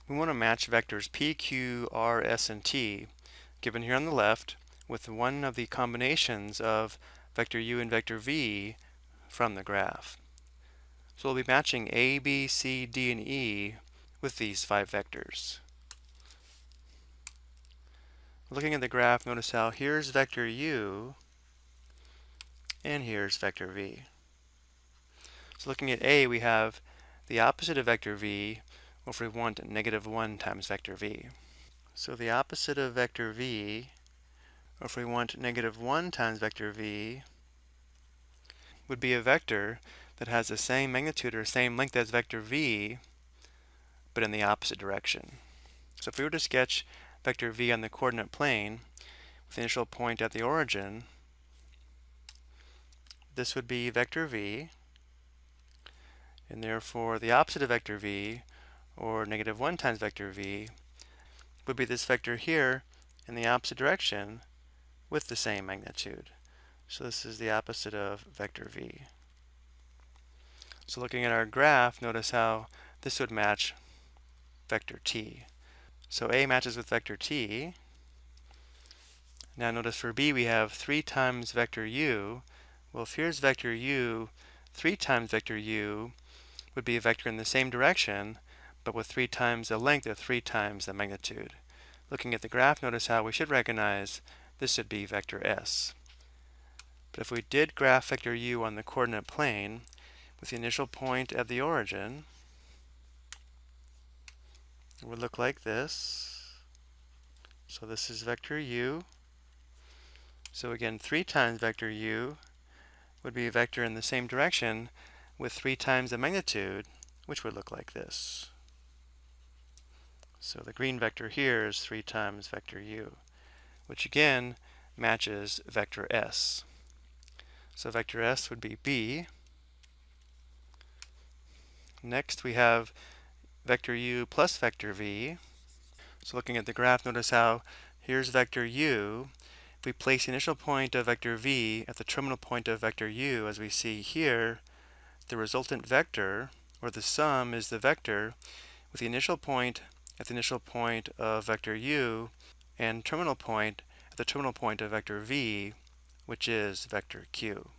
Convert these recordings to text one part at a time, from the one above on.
We want to match vectors p, q, r, s, and t, given here on the left, with one of the combinations of vector u and vector v from the graph. So we'll be matching a, b, c, d, and e with these 5 vectors. Looking at the graph, notice how here's vector u and here's vector v. So looking at a, we have the opposite of vector v, or if we want -1 times vector v. So the opposite of vector v, or if we want -1 times vector v, would be a vector that has the same magnitude or same length as vector v, but in the opposite direction. So if we were to sketch vector v on the coordinate plane with the initial point at the origin, this would be vector v, and therefore the opposite of vector v, or -1 times vector v, would be this vector here in the opposite direction with the same magnitude. So this is the opposite of vector v. So looking at our graph, notice how this would match vector t. So a matches with vector t. Now notice for b we have 3 times vector u. Well, if here's vector u, 3 times vector u would be a vector in the same direction, but with 3 times the length or 3 times the magnitude. Looking at the graph, notice how we should recognize this would be vector s. But if we did graph vector u on the coordinate plane with the initial point at the origin, it would look like this. So this is vector u. So again, 3 times vector u would be a vector in the same direction with 3 times the magnitude, which would look like this. So the green vector here is 3 times vector u, which again matches vector s. So vector s would be b. Next we have vector u plus vector v. So looking at the graph, notice how here's vector u. If we place the initial point of vector v at the terminal point of vector u, as we see here, the resultant vector, or the sum, is the vector with the initial point at the initial point of vector u and terminal point at the terminal point of vector v, which is vector q.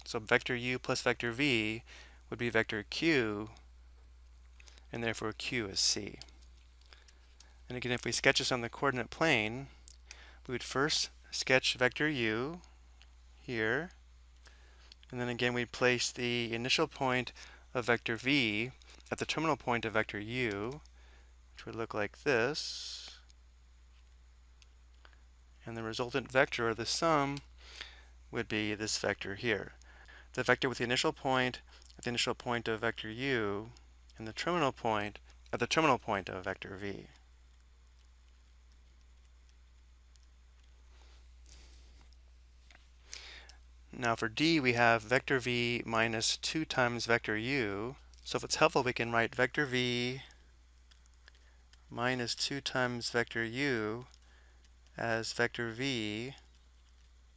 So vector u plus vector v would be vector q, and therefore q is c. And again, if we sketch this on the coordinate plane, we would first sketch vector u here, and then again we'd place the initial point of vector v at the terminal point of vector u, which would look like this, and the resultant vector, or the sum, would be this vector here. The vector with the initial point at the initial point of vector u and the terminal point at the terminal point of vector v. Now for d, we have vector v minus 2 times vector u. So if it's helpful, we can write vector v minus 2 times vector u as vector v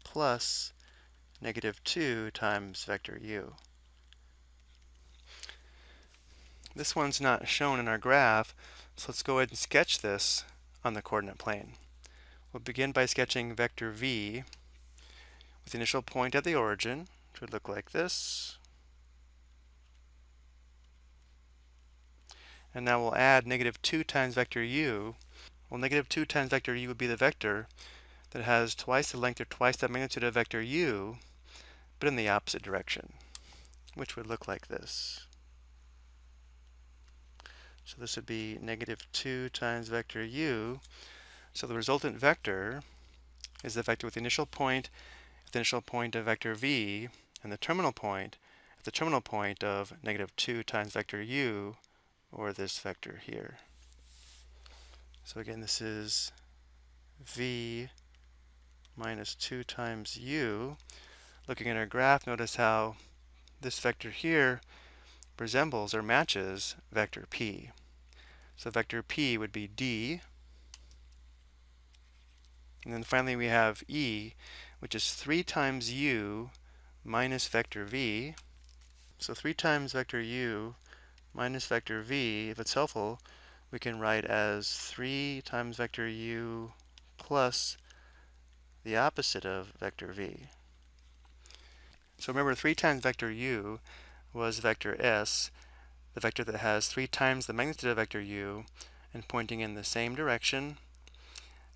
plus -2 times vector u. This one's not shown in our graph, so let's go ahead and sketch this on the coordinate plane. We'll begin by sketching vector v with the initial point at the origin, which would look like this. And now we'll add -2 times vector u. Well, -2 times vector u would be the vector that has twice the length or twice the magnitude of vector u, but in the opposite direction, which would look like this. So this would be -2 times vector u. So the resultant vector is the vector with the initial point at the initial point of vector v and the terminal point at the terminal point of -2 times vector u, or this vector here. So again, this is v minus 2 times u. Looking at our graph, notice how this vector here resembles or matches vector p. So vector p would be d. And then finally we have e, which is 3 times u minus vector v. So 3 times vector u minus vector v, if it's helpful, we can write as 3 times vector u plus the opposite of vector v. So remember, 3 times vector u was vector s, the vector that has 3 times the magnitude of vector u and pointing in the same direction.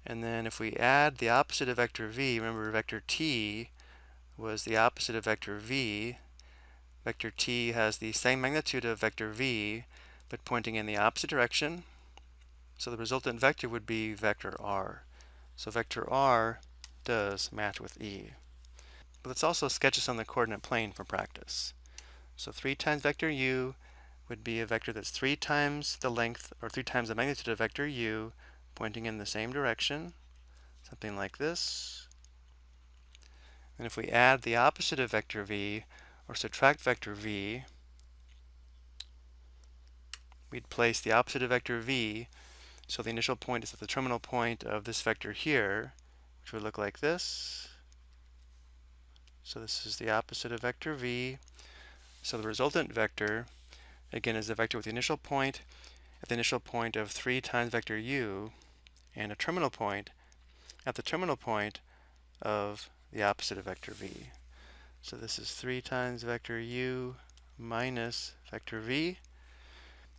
And then if we add the opposite of vector v, remember vector t was the opposite of vector v. Vector t has the same magnitude of vector v, but pointing in the opposite direction. So the resultant vector would be vector r. So vector r does match with E. But let's also sketch this on the coordinate plane for practice. So 3 times vector u would be a vector that's 3 times the length, or 3 times the magnitude of vector u, pointing in the same direction, something like this. And if we add the opposite of vector v, or subtract vector v, we'd place the opposite of vector v, so the initial point is at the terminal point of this vector here, which would look like this. So this is the opposite of vector v. So the resultant vector, again, is the vector with the initial point at the initial point of 3 times vector u, and a terminal point at the terminal point of the opposite of vector v. So this is 3 times vector u minus vector v,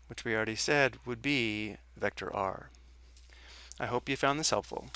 which we already said would be vector r. I hope you found this helpful.